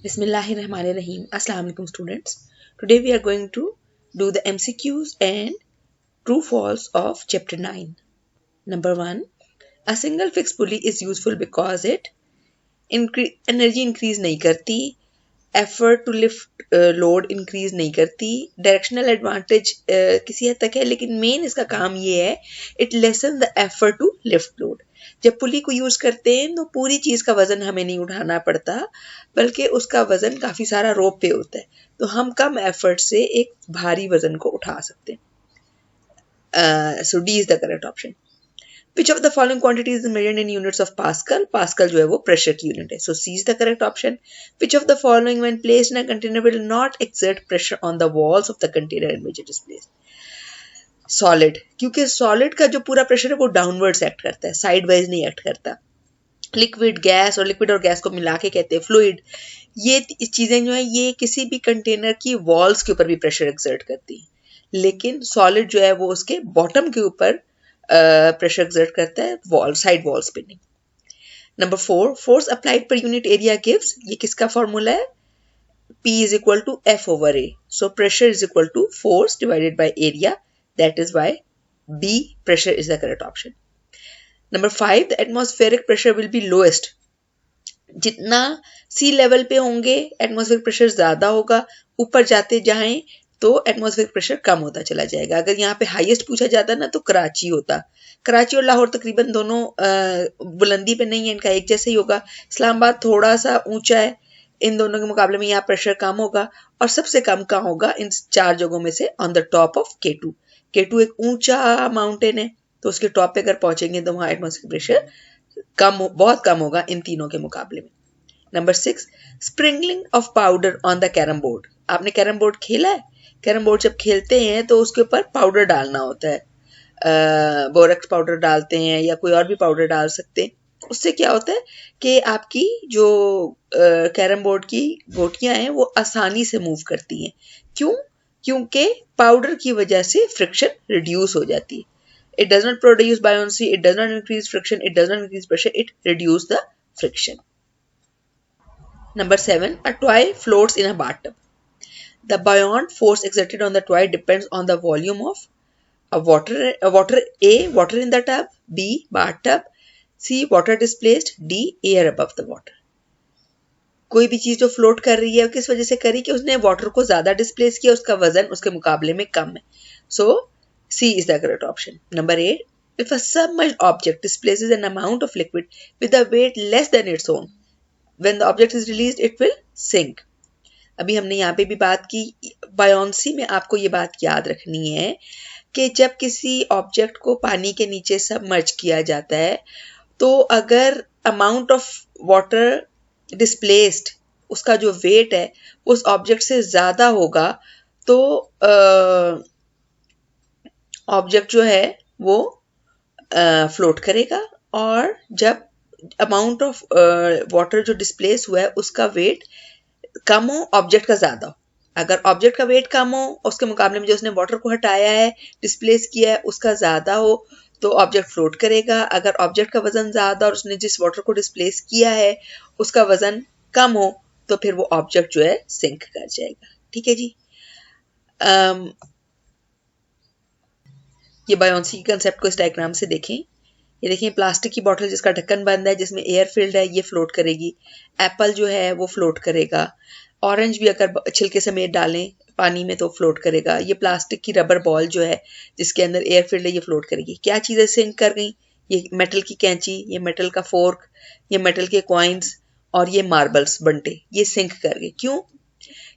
Bismillahirrahmanirrahim. Assalamu alaikum students. Today we are going to do the MCQs and true false of chapter 9. Number 1. A single fixed pulley is useful because it energy increase नहीं करती, effort to lift load increase नहीं करती, directional advantage किसी हद तक है, लेकिन main इसका काम ये है it lessen the effort to lift load. जब पुली को यूज करते हैं तो पूरी चीज का वजन हमें नहीं उठाना पड़ता, बल्कि उसका वजन काफी सारा रोप पे होता है, तो हम कम एफर्ट से एक भारी वजन को उठा सकते हैं. So D is the correct option. Which of the following quantities is measured in units of Pascal? Pascal जो है वो प्रेशर की यूनिट है. So C is the correct option. Which of the following when placed in a container will not exert pressure on the walls of the container in which it is placed? Solid, क्योंकि solid का जो पूरा pressure है वो downwards act करता है, side wise नहीं act करता. लिक्विड गैस और लिक्विड और गैस को मिला के कहते हैं फ्लूइड. ये चीजें जो है ये किसी भी कंटेनर की वॉल्स के ऊपर भी प्रेशर एक्सर्ट करती है, लेकिन सॉलिड जो है वो उसके बॉटम के ऊपर प्रेशर एक्सर्ट करता है, वॉल साइड वॉल्स पे नहीं. Number 4. Force applied per unit area gives. ये किसका फॉर्मूला है? P is equal to F over A. So pressure is equal to force divided by area. That is why B, pressure, is the correct option. Number 5. The atmospheric pressure will be lowest. जितना सी level पे होंगे atmospheric pressure ज्यादा होगा, ऊपर जाते जाएं तो atmospheric pressure कम होता चला जाएगा. अगर यहाँ पे हाईएस्ट पूछा जाता ना तो कराची होता. कराची और लाहौर तकरीबन दोनों बुलंदी पे नहीं है, इनका एक जैसे ही होगा. इस्लामाबाद थोड़ा सा ऊंचा है, इन दोनों के मुकाबले में यहाँ प्रेशर कम होगा, और सबसे कम कहाँ होगा इन चार जगहों में से on the top of K2. K2 एक ऊंचा माउंटेन है, तो उसके टॉप पे अगर पहुंचेंगे तो वहां एटमॉस्फेरिक प्रेशर बहुत कम होगा इन तीनों के मुकाबले में. Number 6. Sprinkling of powder on the carrom board. आपने कैरम बोर्ड खेला है? कैरम बोर्ड जब खेलते हैं तो उसके ऊपर पाउडर डालना होता है, बोरक्स पाउडर डालते हैं या कोई और भी पाउडर डाल सकते हैं. उससे क्या होता है कि आपकी जो कैरम बोर्ड की गोटियां हैं वो आसानी से मूव करती हैं. क्यों? क्योंकि पाउडर की वजह से फ्रिक्शन रिड्यूस हो जाती है. It does not produce buoyancy, it does not increase friction, it does not increase pressure, it reduces the friction. Number 7. A toy floats in a bathtub. The buoyant force exerted on the toy depends on the volume of water in the tub, B, bathtub, C, water displaced, D, air above the water. कोई भी चीज जो float कर रही है किस वजह से कर रही है कि उसने वाटर को ज्यादा डिस्प्लेस किया, उसका वजन उसके मुकाबले में कम है. सो C is the correct option. Number 8. If a submerged object displaces an amount of liquid with a weight less than its own, when the object is released, it will sink. अभी हमने यहाँ पे भी बात की, बायोन्सी में आपको ये बात याद रखनी है कि जब किसी ऑब्जेक्ट को पानी के नीचे सबमर्ज किया जाता है तो अगर अमाउंट ऑफ वाटर डिस्प्लेस्ड, उसका जो वेट है उस ऑब्जेक्ट से ज्यादा होगा तो ऑब्जेक्ट जो है वो फ्लोट करेगा, और जब अमाउंट ऑफ वाटर जो डिस्प्लेस हुआ है उसका वेट कम हो, ऑब्जेक्ट का ज्यादा हो. अगर ऑब्जेक्ट का वेट कम हो उसके मुकाबले में जो उसने वाटर को हटाया है, डिस्प्लेस किया है, उसका ज्यादा हो तो ऑब्जेक्ट फ्लोट करेगा. अगर ऑब्जेक्ट का वजन ज्यादा और उसने जिस वाटर को डिस्प्लेस किया है उसका वजन कम हो तो फिर वो ऑब्जेक्ट जो है सिंक कर जाएगा. ठीक है जी. ये बायोन्सी के कंसेप्ट को इस डायग्राम से देखें. ये देखें, प्लास्टिक की बोतल जिसका ढक्कन बंद है, जिसमें एयर फिल्ड है, ये फ्लोट करेगी. एप्पल जो है वो फ्लोट करेगा. ऑरेंज भी अगर छिलके समेत डालें पानी में तो फ्लोट करेगा. ये प्लास्टिक की रबर बॉल जो है जिसके अंदर एयर फिल्ड है ये फ्लोट करेगी. क्या चीजें सिंक कर गई? ये मेटल की कैंची, ये मेटल का फोर्क, ये मेटल के कॉइन्स और ये मार्बल्स बंटे, ये सिंक कर गए. क्यों?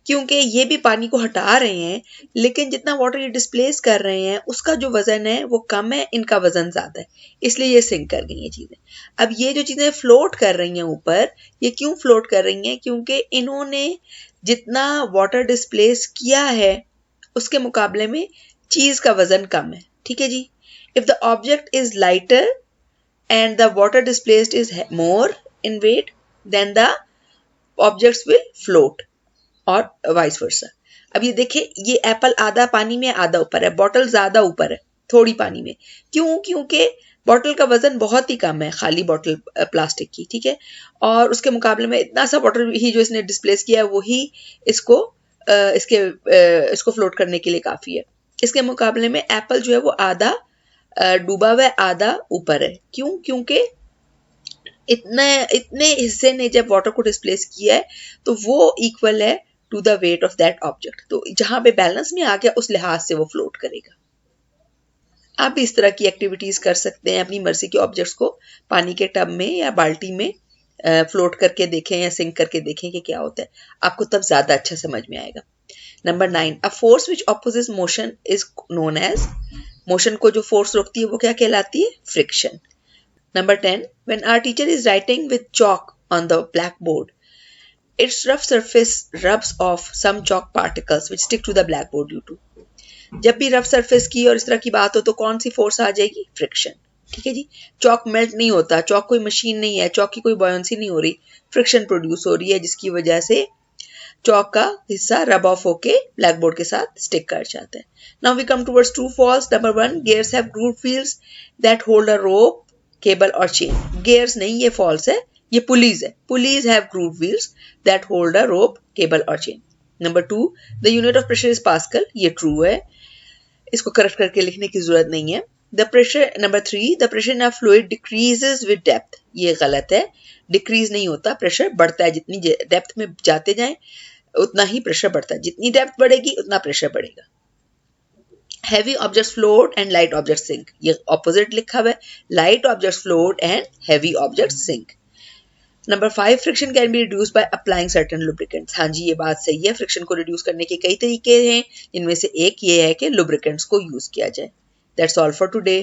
क्योंकि ये भी पानी को हटा रहे हैं, लेकिन जितना वाटर ये डिस्प्लेस कर रहे हैं उसका जो वजन है वो कम है, इनका वजन ज्यादा है, इसलिए ये सिंक कर गई ये चीजें. अब ये जो चीजें फ्लोट कर रही हैं ऊपर, ये क्यों फ्लोट कर रही हैं? क्योंकि इन्होंने जितना वाटर डिस्प्लेस किया है उसके मुकाबले में चीज का वजन कम है. ठीक है जी. If the object is lighter and the water displaced is more in weight then the objects will float, और वाइस वर्सा. अब ये देखिए, ये एप्पल आधा पानी में आधा ऊपर है, बॉटल ज्यादा ऊपर है थोड़ी पानी में. क्यों? क्योंकि बॉटल का वजन बहुत ही कम है, खाली बॉटल प्लास्टिक की, ठीक है, और उसके मुकाबले में इतना सा वाटर ही जो इसने डिस्प्लेस किया है वही इसको इसको फ्लोट करने के लिए काफी है। इसके मुकाबले में एप्पल जो है वो आधा डूबा हुआ है, आधा ऊपर है। क्यों? क्योंकि इतने हिस्से ने जब वाटर को डिस्प्लेस किया है तो वो इक्वल है to the weight of that object. तो जहां पे बैलेंस में आ गया उस लिहाज से वो फ्लोट करेगा। आप भी इस तरह की एक्टिविटीज कर सकते हैं, अपनी मर्जी के ऑब्जेक्ट्स को पानी के टब में या बाल्टी में फ्लोट करके देखें या सिंक करके देखें कि क्या होता है, आपको तब ज्यादा अच्छा समझ में आएगा। Number 9, a force which opposite motion is known as, motion को जो फोर्स रोकती है वो क्या कहलाती है? Friction. Number 10, when our teacher is writing with chalk on the blackboard, its rough surface rubs off some chalk particles which stick to the blackboard due to. जब भी रफ सरफेस की और इस तरह की बात हो तो कौन सी फोर्स आ जाएगी? फ्रिक्शन। ठीक है जी। चौक मेल्ट नहीं होता, चौक कोई मशीन नहीं है, चौक की कोई बॉयंसी नहीं हो रही, फ्रिक्शन प्रोड्यूस हो रही है जिसकी वजह से चौक का हिस्सा रब ऑफ होके ब्लैकबोर्ड के साथ स्टिक कर जाता है। Now we come towards true false. Number 1, gears have groove wheels that hold a rope, cable और चेन। गेयर्स नहीं, ये फॉल्स है, ये पुलीज है। Pulleys have groove wheels that hold a rope, cable और chain. Number 2, the unit of pressure is pascal, ये true है, इसको करेक्ट करके लिखने की जरूरत नहीं है। The pressure, number 3, the pressure in a fluid decreases with depth, ये गलत है, डिक्रीज नहीं होता, प्रेशर बढ़ता है। जितनी डेप्थ में जाते जाएं उतना ही प्रेशर बढ़ता है, जितनी डेप्थ बढ़ेगी उतना प्रेशर बढ़ेगा। Heavy objects float and light objects sink, ये opposite लिखा हुआ है, light objects float and heavy objects sink. Number 5, friction can be reduced by applying certain lubricants. हाँ जी, ये बात सही है, फ्रिक्शन को रिड्यूस करने के कई तरीके हैं, इनमें से एक ये है कि लुब्रिकेंट्स को यूज किया जाए। That's all for today.